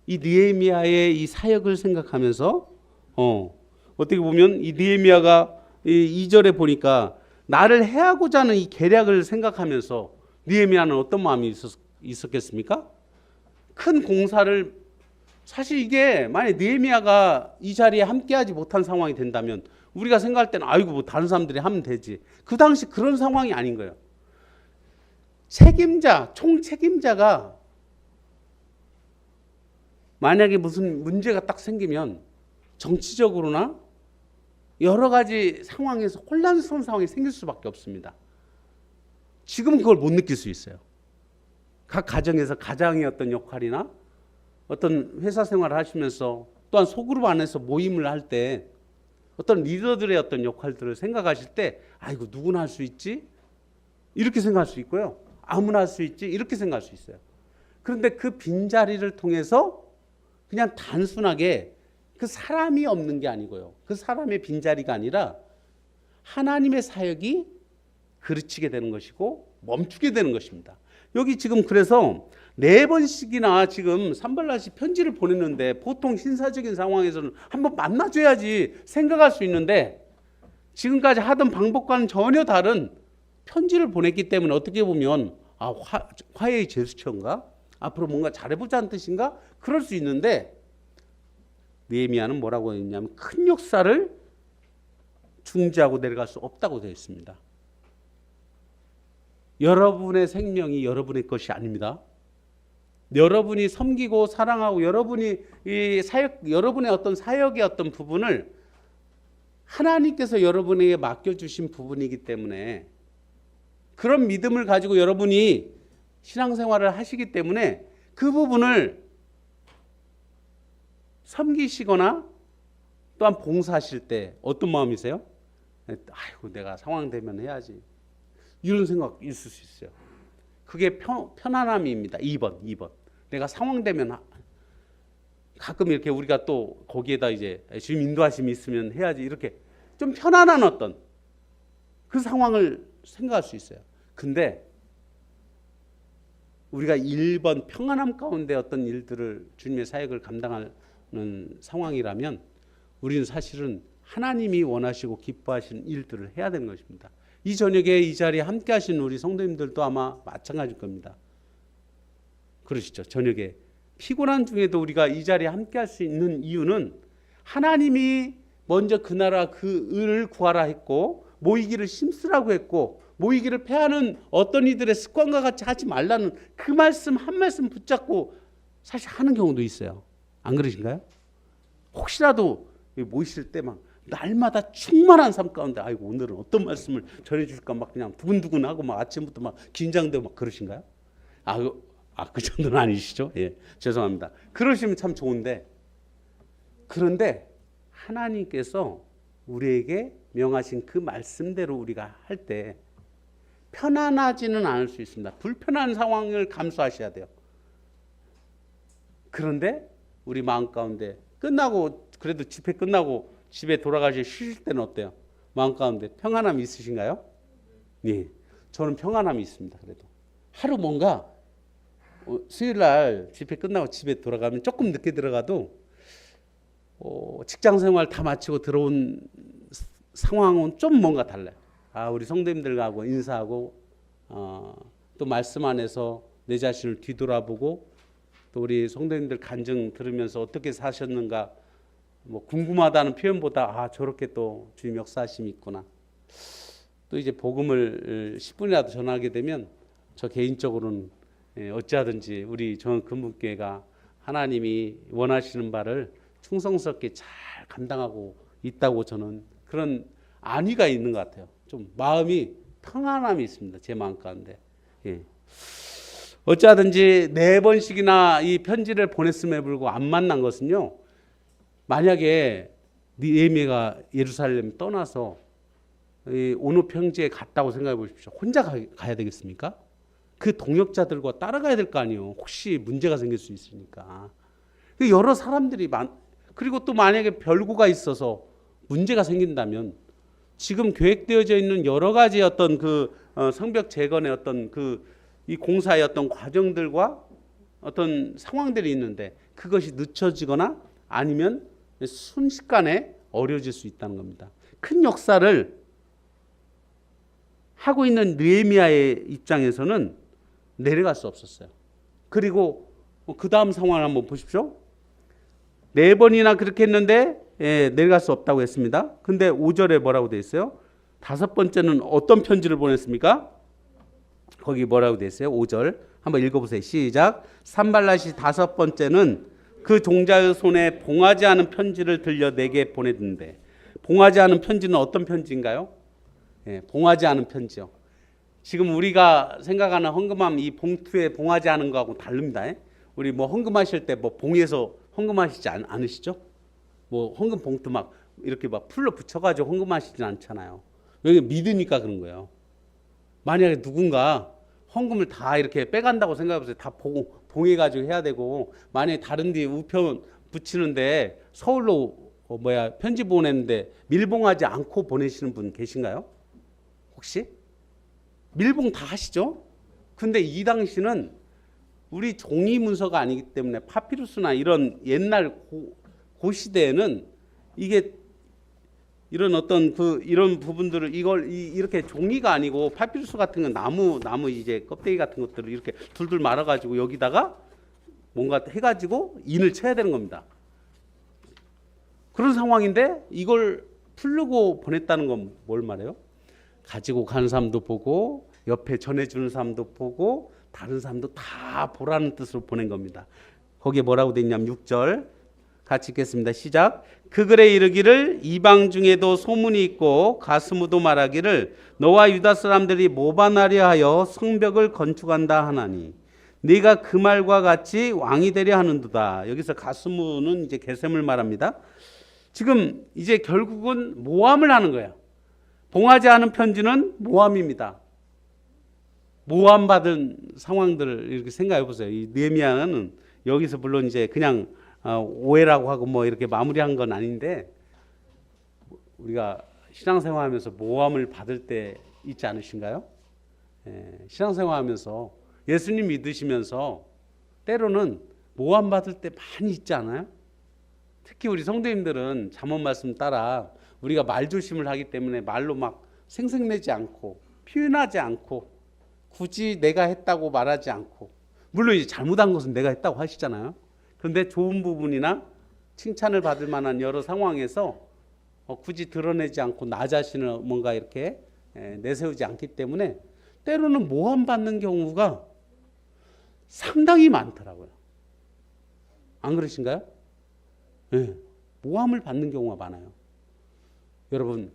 이 느헤미야의 이 사역을 생각하면서 어떻게 보면 이 느헤미야가 2절에 보니까 나를 해하고자 하는 이 계략을 생각하면서 느헤미야는 어떤 마음이 있었겠습니까? 큰 공사를 사실 이게 만약 느헤미야가 이 자리에 함께하지 못한 상황이 된다면 우리가 생각할 때는 아이고 뭐 다른 사람들이 하면 되지. 그 당시 그런 상황이 아닌 거예요. 총책임자가 만약에 무슨 문제가 딱 생기면 정치적으로나 여러 가지 상황에서 혼란스러운 상황이 생길 수밖에 없습니다. 지금은 그걸 못 느낄 수 있어요. 각 가정에서 가장의 어떤 역할이나 어떤 회사 생활을 하시면서 또한 소그룹 안에서 모임을 할 때 어떤 리더들의 어떤 역할들을 생각하실 때 아이고 누구나 할 수 있지? 이렇게 생각할 수 있고요. 아무나 할 수 있지? 이렇게 생각할 수 있어요. 그런데 그 빈자리를 통해서 그냥 단순하게 그 사람이 없는 게 아니고요. 그 사람의 빈자리가 아니라 하나님의 사역이 그르치게 되는 것이고 멈추게 되는 것입니다. 여기 지금 그래서 4번씩이나 지금 산발랏이 편지를 보냈는데 보통 신사적인 상황에서는 한번 만나줘야지 생각할 수 있는데 지금까지 하던 방법과는 전혀 다른 편지를 보냈기 때문에 어떻게 보면 화해의 제스처인가? 앞으로 뭔가 잘해보자는 뜻인가? 그럴 수 있는데 느헤미야는 뭐라고 했냐면 큰 역사를 중지하고 내려갈 수 없다고 되어 있습니다. 여러분의 생명이 여러분의 것이 아닙니다. 여러분이 섬기고 사랑하고 여러분의 어떤 사역의 어떤 부분을 하나님께서 여러분에게 맡겨주신 부분이기 때문에 그런 믿음을 가지고 여러분이 신앙생활을 하시기 때문에 그 부분을 섬기시거나 또한 봉사하실 때 어떤 마음이세요? 아이고 내가 상황 되면 해야지 이런 생각 있을 수 있어요. 그게 편안함입니다. 2번. 내가 상황 되면 가끔 이렇게 우리가 또 거기에다 이제 주님 인도하심이 있으면 해야지 이렇게 좀 편안한 어떤 그 상황을 생각할 수 있어요. 근데 우리가 1번 평안함 가운데 어떤 일들을 주님의 사역을 감당하는 상황이라면 우리는 사실은 하나님이 원하시고 기뻐하시는 일들을 해야 되는 것입니다. 이 저녁에 이 자리에 함께 하신 우리 성도님들도 아마 마찬가지일 겁니다. 그러시죠? 저녁에 피곤한 중에도 우리가 이 자리에 함께 할 수 있는 이유는 하나님이 먼저 그 나라 그 의를 구하라 했고 모이기를 힘쓰라고 했고 모이기를 패하는 어떤 이들의 습관과 같이 하지 말라는 그 말씀 한 말씀 붙잡고 사실 하는 경우도 있어요. 안 그러신가요? 혹시라도 모이실 때 막 날마다 충만한 삶 가운데 아이고 오늘은 어떤 말씀을 전해줄까 막 그냥 두근두근하고 막 아침부터 막 긴장되고 막 그러신가요? 그 정도는 아니시죠? 예, 죄송합니다. 그러시면 참 좋은데 그런데 하나님께서 우리에게 명하신 그 말씀대로 우리가 할 때 편안하지는 않을 수 있습니다. 불편한 상황을 감수하셔야 돼요. 그런데 우리 마음 가운데 끝나고 그래도 집회 끝나고 집에 돌아가시 쉬실 때는 어때요? 마음 가운데 평안함이 있으신가요? 네, 저는 평안함이 있습니다. 그래도 하루 뭔가 수요일 날 집회 끝나고 집에 돌아가면 조금 늦게 들어가도 직장 생활 다 마치고 들어온 상황은 좀 뭔가 달라요. 우리 성도님들하고 인사하고 또 말씀 안에서 내 자신을 뒤돌아보고 또 우리 성도님들 간증 들으면서 어떻게 사셨는가 뭐 궁금하다는 표현보다 저렇게 또 주님 역사하심이 있구나. 또 이제 복음을 10분이라도 전하게 되면 저 개인적으로는 어찌하든지 우리 전근무교회가 하나님이 원하시는 바를 충성스럽게 잘 감당하고 있다고 저는 그런 안위가 있는 것 같아요. 좀 마음이 평안함이 있습니다. 제 마음 가운데. 예. 어찌하든지 4번씩이나 이 편지를 보냈음에 불구하고 안 만난 것은요. 만약에 느헤미야가 예루살렘 떠나서 오노 평지에 갔다고 생각해 보십시오. 혼자 가야 되겠습니까? 그 동역자들과 따라가야 될 거 아니에요. 혹시 문제가 생길 수 있으니까. 여러 사람들이 그리고 또 만약에 별구가 있어서 문제가 생긴다면 지금 계획되어져 있는 여러 가지 어떤 그 성벽 재건의 어떤 이 공사의 어떤 과정들과 어떤 상황들이 있는데 그것이 늦춰지거나 아니면 순식간에 어려워질 수 있다는 겁니다. 큰 역사를 하고 있는 느헤미야의 입장에서는 내려갈 수 없었어요. 그리고 그 다음 상황을 한번 보십시오. 4번이나 그렇게 했는데 내려갈 수 없다고 했습니다. 근데 5절에 뭐라고 되어 있어요? 5번째는 어떤 편지를 보냈습니까? 거기 뭐라고 되어 있어요? 5절 한번 읽어보세요. 시작. 산발랏이 5번째는 그 종자의 손에 봉하지 않은 편지를 들려 내게 보냈는데 봉하지 않은 편지는 어떤 편지인가요? 봉하지 않은 편지요. 지금 우리가 생각하는 헌금함 이 봉투에 봉하지 않은 거하고 다릅니다. 우리 뭐 헌금하실 때 뭐 봉에서 헌금하시지 않으시죠? 뭐 헌금 봉투 막 이렇게 막 풀로 붙여가지고 헌금하시진 않잖아요. 여기 믿으니까 그런 거예요. 만약에 누군가 헌금을 다 이렇게 빼간다고 생각해보세요. 다 봉해가지고 해야 되고 만약에 다른 데 우편 붙이는데 서울로 편지 보내는데 밀봉하지 않고 보내시는 분 계신가요? 혹시? 밀봉 다 하시죠? 근데 이 당시는 우리 종이 문서가 아니기 때문에 파피루스나 이런 옛날 고 시대에는 이게 이런 어떤 이런 부분들을 이걸 이렇게 종이가 아니고 파피루스 같은 건 나무 이제 껍데기 같은 것들을 이렇게 둘둘 말아가지고 여기다가 뭔가 해가지고 인을 쳐야 되는 겁니다. 그런 상황인데 이걸 풀르고 보냈다는 건 뭘 말해요? 가지고 가는 사람도 보고 옆에 전해주는 사람도 보고 다른 사람도 다 보라는 뜻으로 보낸 겁니다. 거기에 뭐라고 돼 있냐면 6절 같이 읽겠습니다. 시작. 그 글에 이르기를 이방 중에도 소문이 있고 가스무도 말하기를 너와 유다 사람들이 모반하려 하여 성벽을 건축한다 하나니 네가 그 말과 같이 왕이 되려 하는도다. 여기서 가스무는 이제 게셈을 말합니다. 지금 이제 결국은 모함을 하는 거예요. 봉하지 않은 편지는 모함입니다. 모함받은 상황들을 이렇게 생각해 보세요. 이 느헤미야는 여기서 물론 이제 그냥 오해라고 하고 뭐 이렇게 마무리한 건 아닌데 우리가 신앙생활하면서 모함을 받을 때 있지 않으신가요? 신앙생활하면서 예수님 믿으시면서 때로는 모함 받을 때 많이 있지 않아요? 특히 우리 성도님들은 잠언 말씀 따라 우리가 말조심을 하기 때문에 말로 막 생색내지 않고 표현하지 않고 굳이 내가 했다고 말하지 않고, 물론 이제 잘못한 것은 내가 했다고 하시잖아요. 그런데 좋은 부분이나 칭찬을 받을 만한 여러 상황에서 굳이 드러내지 않고 나 자신을 뭔가 이렇게 내세우지 않기 때문에 때로는 모함 받는 경우가 상당히 많더라고요. 안 그러신가요? 네, 모함을 받는 경우가 많아요. 여러분,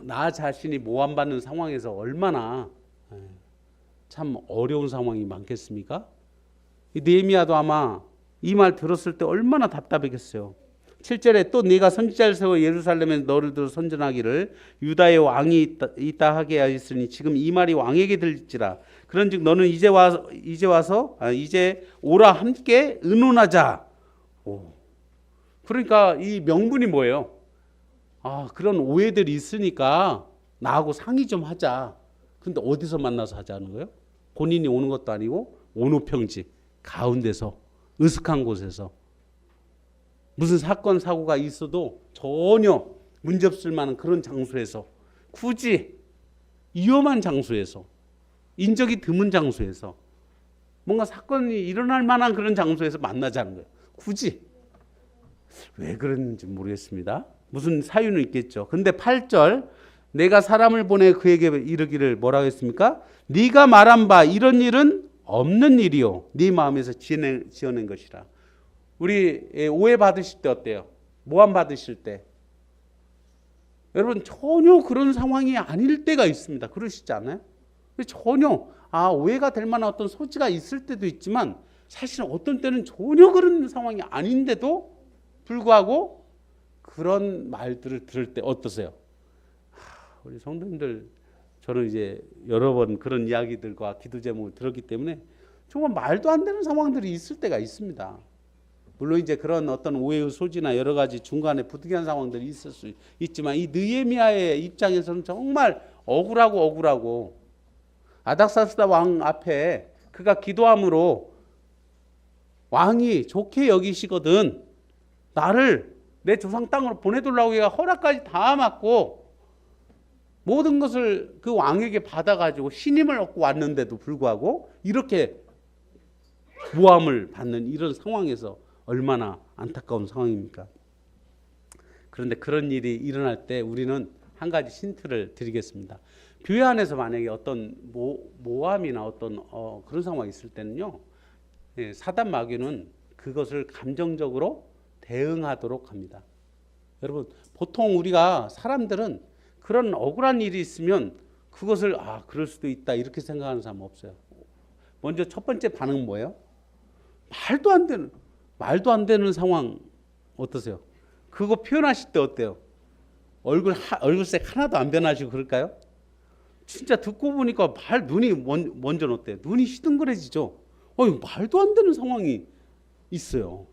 나 자신이 모함 받는 상황에서 얼마나 참 어려운 상황이 많겠습니까? 느헤미야도 아마 이 말 들었을 때 얼마나 답답했겠어요. 7절에 또 네가 선지자를 세워 예루살렘에 너를 들어 선전하기를 유다의 왕이 있다 하게 하였으니 지금 이 말이 왕에게 들릴지라. 그런즉 너는 이제 오라 함께 의논하자. 그러니까 이 명분이 뭐예요? 그런 오해들이 있으니까 나하고 상의 좀 하자. 근데 어디서 만나서 하자는 거예요? 본인이 오는 것도 아니고 온우평지 가운데서 으슥한 곳에서 무슨 사건 사고가 있어도 전혀 문제없을 만한 그런 장소에서, 굳이 위험한 장소에서, 인적이 드문 장소에서, 뭔가 사건이 일어날 만한 그런 장소에서 만나자는 거예요. 굳이. 왜 그랬는지 모르겠습니다. 무슨 사유는 있겠죠. 근데 8절, 내가 사람을 보내 그에게 이르기를 뭐라고 했습니까? 네가 말한 바 이런 일은 없는 일이요 네 마음에서 지어낸 것이라. 우리 오해 받으실 때 어때요? 모함 받으실 때 여러분 전혀 그런 상황이 아닐 때가 있습니다. 그러시지 않아요? 전혀 오해가 될 만한 어떤 소지가 있을 때도 있지만 사실은 어떤 때는 전혀 그런 상황이 아닌데도 불구하고 그런 말들을 들을 때 어떠세요? 우리 성도님들, 저는 이제 여러 번 그런 이야기들과 기도 제목을 들었기 때문에 정말 말도 안 되는 상황들이 있을 때가 있습니다. 물론 이제 그런 어떤 오해의 소지나 여러 가지 중간에 부득이한 상황들이 있을 수 있지만 이 느헤미야의 입장에서는 정말 억울하고 아닥사스다 왕 앞에 그가 기도함으로 왕이 좋게 여기시거든 나를 내 조상 땅으로 보내달라고 해가 허락까지 다 받고 모든 것을 그 왕에게 받아가지고 신임을 얻고 왔는데도 불구하고 이렇게 모함을 받는 이런 상황에서 얼마나 안타까운 상황입니까? 그런데 그런 일이 일어날 때 우리는 한 가지 힌트를 드리겠습니다. 교회 안에서 만약에 어떤 모함이나 어떤 그런 상황이 있을 때는요, 사단 마귀는 그것을 감정적으로 대응하도록 합니다. 여러분, 보통 우리가 사람들은 그런 억울한 일이 있으면 그것을 그럴 수도 있다 이렇게 생각하는 사람 없어요. 먼저 첫 번째 반응은 뭐예요? 말도 안 되는 상황 어떠세요? 그거 표현하실 때 어때요? 얼굴색 하나도 안 변하시고 그럴까요? 진짜 듣고 보니까 눈이 먼저 어때요? 눈이 시둥그레지죠. 말도 안 되는 상황이 있어요.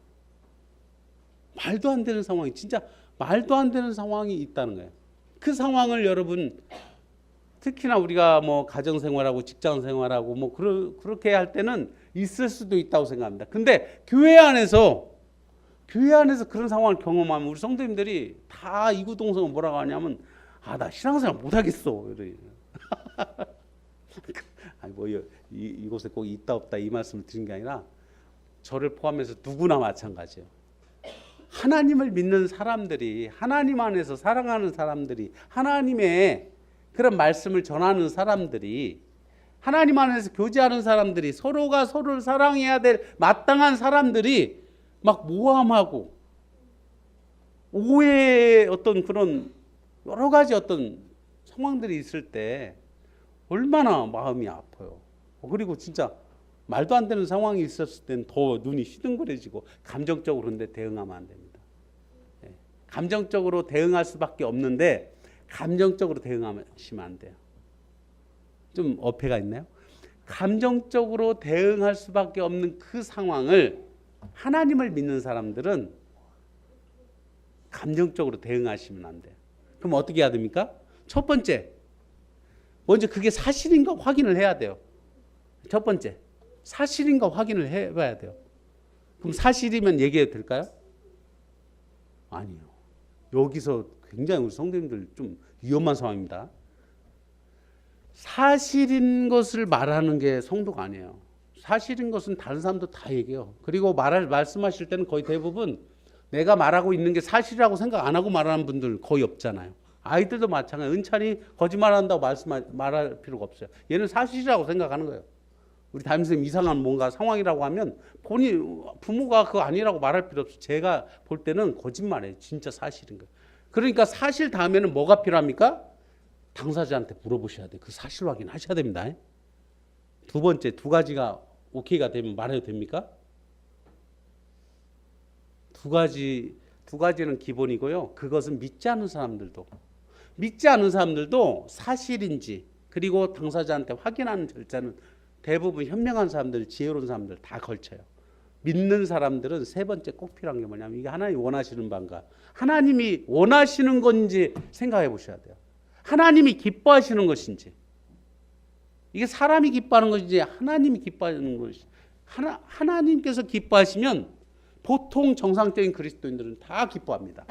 말도 안 되는 상황이, 진짜 말도 안 되는 상황이 있다는 거예요. 그 상황을 여러분, 특히나 우리가 뭐 가정생활하고 직장생활하고 뭐 그렇게 할 때는 있을 수도 있다고 생각합니다. 근데 교회 안에서 그런 상황을 경험하면 우리 성도님들이 다 이구동성은 뭐라고 하냐면 나 신앙생활 못하겠어. 아니 뭐 이곳에 꼭 있다 없다 이 말씀을 드린 게 아니라 저를 포함해서 누구나 마찬가지예요. 하나님을 믿는 사람들이, 하나님 안에서 사랑하는 사람들이, 하나님의 그런 말씀을 전하는 사람들이, 하나님 안에서 교제하는 사람들이, 서로가 서로를 사랑해야 될 마땅한 사람들이 막 모함하고 오해의 어떤 그런 여러 가지 어떤 상황들이 있을 때 얼마나 마음이 아파요. 그리고 진짜 말도 안 되는 상황이 있었을 때는 더 눈이 시둥그레지고 감정적으로 그런데 대응하면 안 됩니다. 감정적으로 대응할 수밖에 없는데 감정적으로 대응하시면 안 돼요. 좀 어폐가 있나요? 감정적으로 대응할 수밖에 없는 그 상황을 하나님을 믿는 사람들은 감정적으로 대응하시면 안 돼요. 그럼 어떻게 해야 됩니까? 첫 번째, 먼저 그게 사실인가 확인을 해야 돼요. 첫 번째, 사실인가 확인을 해봐야 돼요. 그럼 사실이면 얘기해도 될까요? 아니요. 여기서 굉장히 우리 성도님들 좀 위험한 상황입니다. 사실인 것을 말하는 게 성도가 아니에요. 사실인 것은 다른 사람도 다 얘기해요. 그리고 말씀하실 때는 거의 대부분 내가 말하고 있는 게 사실이라고 생각 안 하고 말하는 분들 거의 없잖아요. 아이들도 마찬가지예요. 은찬이 거짓말한다고 말할 필요가 없어요. 얘는 사실이라고 생각하는 거예요. 우리 담임선생님 이상한 뭔가 상황이라고 하면 부모가 그거 아니라고 말할 필요 없어요. 제가 볼 때는 거짓말이에요. 진짜 사실인 거예요. 그러니까 사실 다음에는 뭐가 필요합니까? 당사자한테 물어보셔야 돼요. 그 사실 확인하셔야 됩니다. 두 번째, 두 가지가 오케이가 되면 말해도 됩니까? 두 가지는 기본이고요. 그것은 믿지 않는 사람들도 사실인지 그리고 당사자한테 확인하는 절차는 대부분 현명한 사람들, 지혜로운 사람들 다 걸쳐요. 믿는 사람들은 세 번째 꼭 필요한 게 뭐냐면 이게 하나님이 원하시는 바인가, 하나님이 원하시는 건지 생각해 보셔야 돼요. 하나님이 기뻐하시는 것인지, 이게 사람이 기뻐하는 것인지 하나님이 기뻐하는 것인지. 하나님께서 기뻐하시면 보통 정상적인 그리스도인들은 다 기뻐합니다.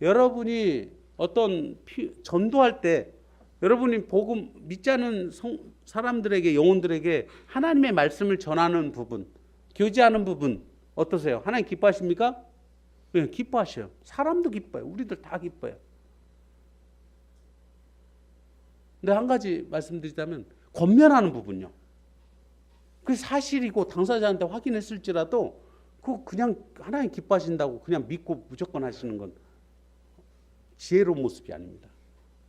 여러분이 어떤 전도할 때 여러분이 복음 믿지 않는 사람들에게, 영혼들에게 하나님의 말씀을 전하는 부분, 교제하는 부분 어떠세요? 하나님 기뻐하십니까? 네, 기뻐하셔요. 사람도 기뻐요. 우리들 다 기뻐요. 근데 한 가지 말씀드리자면 권면하는 부분요. 그게 사실이고 당사자한테 확인했을지라도 그냥 하나님 기뻐하신다고 그냥 믿고 무조건 하시는 건 지혜로운 모습이 아닙니다.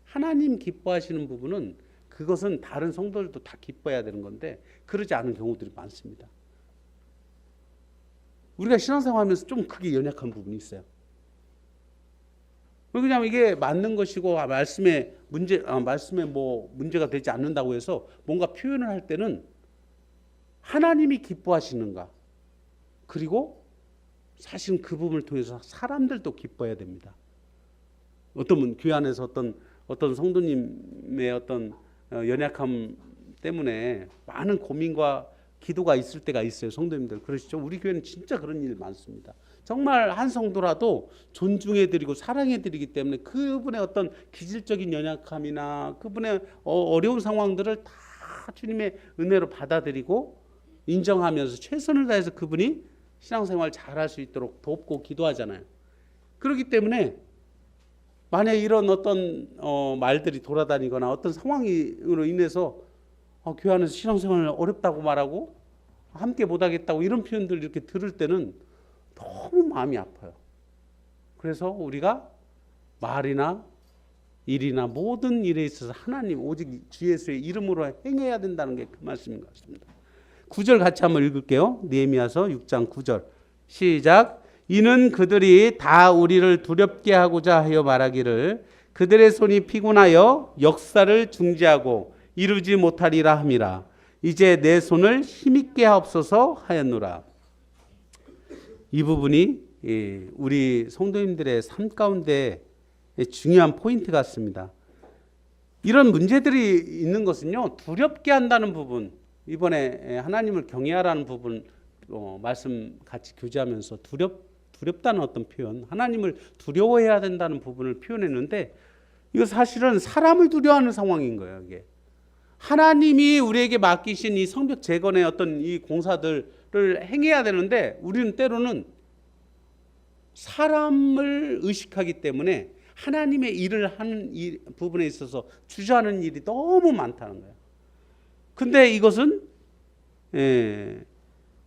하나님 기뻐하시는 부분은 그것은 다른 성도들도 다 기뻐해야 되는 건데 그러지 않은 경우들이 많습니다. 우리가 신앙생활하면서 좀 크게 연약한 부분이 있어요. 왜냐하면 이게 맞는 것이고 말씀에 문제가 되지 않는다고 해서 뭔가 표현을 할 때는 하나님이 기뻐하시는가, 그리고 사실은 그 부분을 통해서 사람들도 기뻐해야 됩니다. 어떤 분 교회 안에서 어떤 성도님의 어떤 연약함 때문에 많은 고민과 기도가 있을 때가 있어요. 성도님들 그러시죠? 우리 교회는 진짜 그런 일 많습니다. 정말 한 성도라도 존중해드리고 사랑해드리기 때문에 그분의 어떤 기질적인 연약함이나 그분의 어려운 상황들을 다 주님의 은혜로 받아들이고 인정하면서 최선을 다해서 그분이 신앙생활 잘할 수 있도록 돕고 기도하잖아요. 그렇기 때문에 만약에 이런 어떤 말들이 돌아다니거나 어떤 상황으로 인해서 교회 안에서 신앙생활을 어렵다고 말하고 함께 못하겠다고 이런 표현들 이렇게 들을 때는 너무 마음이 아파요. 그래서 우리가 말이나 일이나 모든 일에 있어서 하나님 오직 주 예수의 이름으로 행해야 된다는 게 그 말씀인 것 같습니다. 9절 같이 한번 읽을게요. 느헤미야서 6장 9절 시작. 이는 그들이 다 우리를 두렵게 하고자 하여 말하기를 그들의 손이 피곤하여 역사를 중지하고 이루지 못하리라 함이라. 이제 내 손을 힘있게 하옵소서 하였노라. 이 부분이 우리 성도님들의 삶 가운데 중요한 포인트 같습니다. 이런 문제들이 있는 것은요, 두렵게 한다는 부분, 이번에 하나님을 경외하라는 부분 말씀 같이 교제하면서 두렵다는 어떤 표현, 하나님을 두려워해야 된다는 부분을 표현했는데 이거 사실은 사람을 두려워하는 상황인 거예요. 이게 하나님이 우리에게 맡기신 이 성벽 재건의 어떤 이 공사들을 행해야 되는데 우리는 때로는 사람을 의식하기 때문에 하나님의 일을 하는 부분에 있어서 주저하는 일이 너무 많다는 거예요. 근데 이것은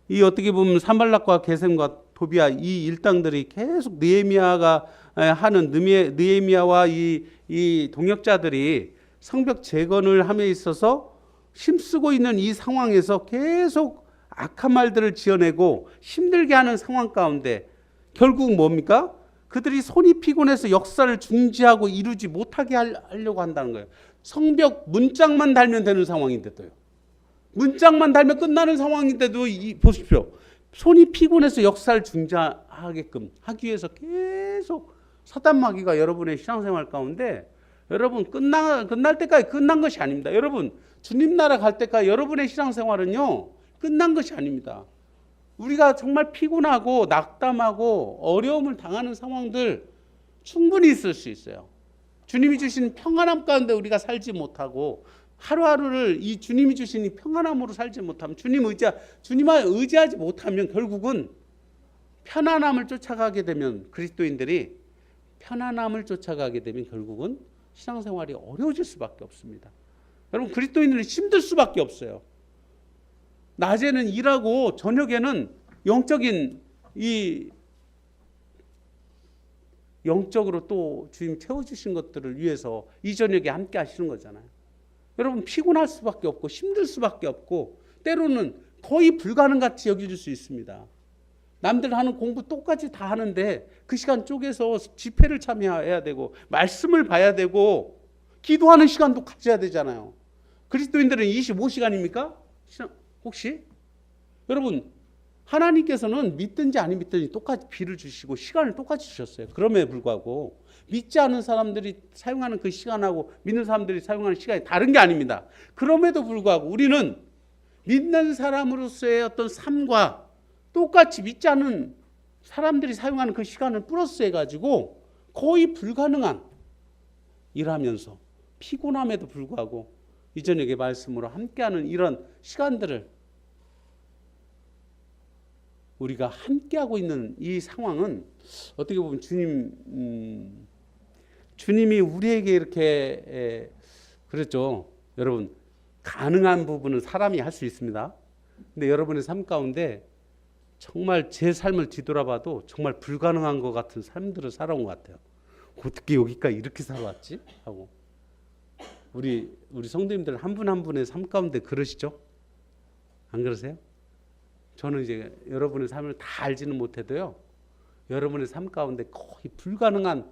이 어떻게 보면 산발락과 게셈과 도비아 이 일당들이 계속 느헤미야가 하는 느헤미야와 이 동역자들이 성벽 재건을 함에 있어서 힘쓰고 있는 이 상황에서 계속 악한 말들을 지어내고 힘들게 하는 상황 가운데 결국 뭡니까? 그들이 손이 피곤해서 역사를 중지하고 이루지 못하게 하려고 한다는 거예요. 성벽 문짝만 달면 되는 상황인데도요. 문짝만 달면 끝나는 상황인데도 보십시오. 손이 피곤해서 역사를 중지하게끔 하기 위해서 계속 사단 마귀가 여러분의 신앙생활 가운데 여러분 끝날 때까지 끝난 것이 아닙니다. 여러분 주님 나라 갈 때까지 여러분의 신앙생활은요 끝난 것이 아닙니다. 우리가 정말 피곤하고 낙담하고 어려움을 당하는 상황들 충분히 있을 수 있어요. 주님이 주신 평안함 가운데 우리가 살지 못하고 하루하루를 이 주님이 주신 이 평안함으로 살지 못하면 주님을 의지하지 못하면 결국은 편안함을 쫓아가게 되면 그리스도인들이 편안함을 쫓아가게 되면 결국은 신앙생활이 어려워질 수밖에 없습니다. 여러분 그리스도인들은 힘들 수밖에 없어요. 낮에는 일하고 저녁에는 영적으로 또 주님 채워주신 것들을 위해서 이 저녁에 함께 하시는 거잖아요. 여러분 피곤할 수밖에 없고 힘들 수밖에 없고 때로는 거의 불가능같이 여길 수 있습니다. 남들 하는 공부 똑같이 다 하는데 그 시간 쪼개서 집회를 참여해야 되고 말씀을 봐야 되고 기도하는 시간도 가져야 되잖아요. 그리스도인들은 25시간입니까? 혹시? 여러분 하나님께서는 믿든지 안 믿든지 똑같이 비를 주시고 시간을 똑같이 주셨어요. 그럼에도 불구하고 믿지 않은 사람들이 사용하는 그 시간하고 믿는 사람들이 사용하는 시간이 다른 게 아닙니다. 그럼에도 불구하고 우리는 믿는 사람으로서의 어떤 삶과 똑같이 믿지 않은 사람들이 사용하는 그 시간을 플러스 해가지고 거의 불가능한 일하면서 피곤함에도 불구하고 이 저녁의 말씀으로 함께하는 이런 시간들을 우리가 함께하고 있는 이 상황은 어떻게 보면 주님이 우리에게 이렇게 그랬죠. 여러분 가능한 부분은 사람이 할 수 있습니다. 근데 여러분의 삶 가운데 정말 제 삶을 뒤돌아봐도 정말 불가능한 것 같은 삶들을 살아온 것 같아요. 어떻게 여기까지 이렇게 살아왔지? 하고 우리 성도님들 한 분 한 분의 삶 가운데 그러시죠? 안 그러세요? 저는 이제 여러분의 삶을 다 알지는 못해도요. 여러분의 삶 가운데 거의 불가능한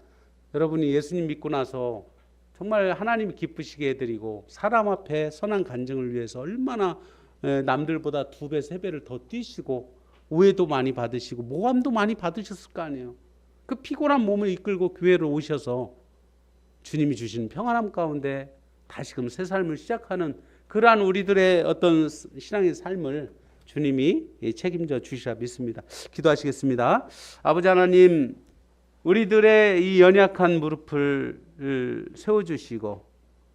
여러분이 예수님 믿고 나서 정말 하나님이 기쁘시게 해드리고 사람 앞에 선한 간증을 위해서 얼마나 남들보다 2배, 3배를 더 뛰시고 오해도 많이 받으시고 모함도 많이 받으셨을 거 아니에요. 그 피곤한 몸을 이끌고 교회로 오셔서 주님이 주신 평안함 가운데 다시금 새 삶을 시작하는 그러한 우리들의 어떤 신앙의 삶을 주님이 책임져 주시라 믿습니다. 기도하시겠습니다. 아버지 하나님, 우리들의 이 연약한 무릎을 세워주시고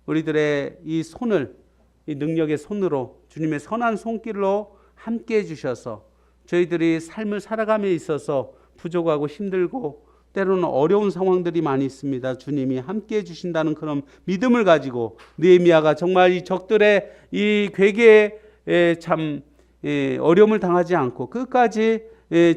우리들의 이 손을 이 능력의 손으로 주님의 선한 손길로 함께해 주셔서 저희들이 삶을 살아감에 있어서 부족하고 힘들고 때로는 어려운 상황들이 많이 있습니다. 주님이 함께해 주신다는 그런 믿음을 가지고 느헤미야가 정말 이 적들의 이 괴계에 참 어려움을 당하지 않고 끝까지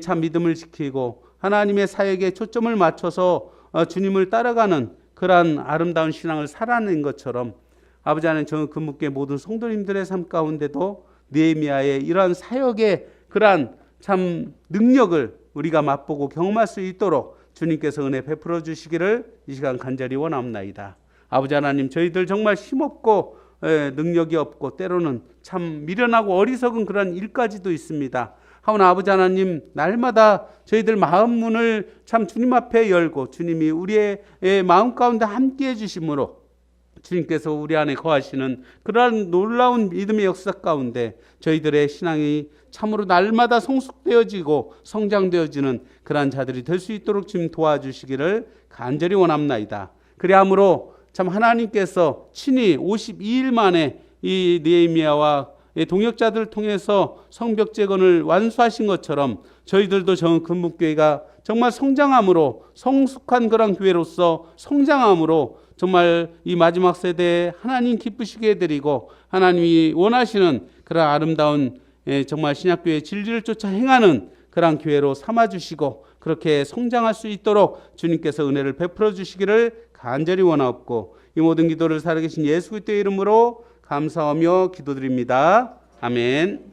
참 믿음을 지키고 하나님의 사역에 초점을 맞춰서 주님을 따라가는 그러한 아름다운 신앙을 살아낸 것처럼 아버지 하나님 저 근무계 모든 성도님들의 삶 가운데도 느헤미야의 이러한 사역의 그러한 참 능력을 우리가 맛보고 경험할 수 있도록 주님께서 은혜 베풀어 주시기를 이 시간 간절히 원합나이다. 아버지 하나님 저희들 정말 힘없고 능력이 없고 때로는 참 미련하고 어리석은 그런 일까지도 있습니다. 하오나 아버지 하나님 날마다 저희들 마음 문을 참 주님 앞에 열고 주님이 우리의 마음 가운데 함께해 주심으로 주님께서 우리 안에 거하시는 그러한 놀라운 믿음의 역사 가운데 저희들의 신앙이 참으로 날마다 성숙되어지고 성장되어지는 그러한 자들이 될 수 있도록 주님 도와주시기를 간절히 원합나이다. 그리함으로 참 하나님께서 친히 52일 만에 이 느헤미야와 동역자들을 통해서 성벽 재건을 완수하신 것처럼 저희들도 근목교회가 정말 성장함으로 성숙한 그런 교회로서 성장함으로 정말 이 마지막 세대에 하나님 기쁘시게 해드리고 하나님이 원하시는 그런 아름다운 정말 신약교회의 진리를 쫓아 행하는 그런 교회로 삼아주시고 그렇게 성장할 수 있도록 주님께서 은혜를 베풀어 주시기를 간절히 원하옵고 이 모든 기도를 살아계신 예수 그리스도의 이름으로 감사하며 기도드립니다. 아멘.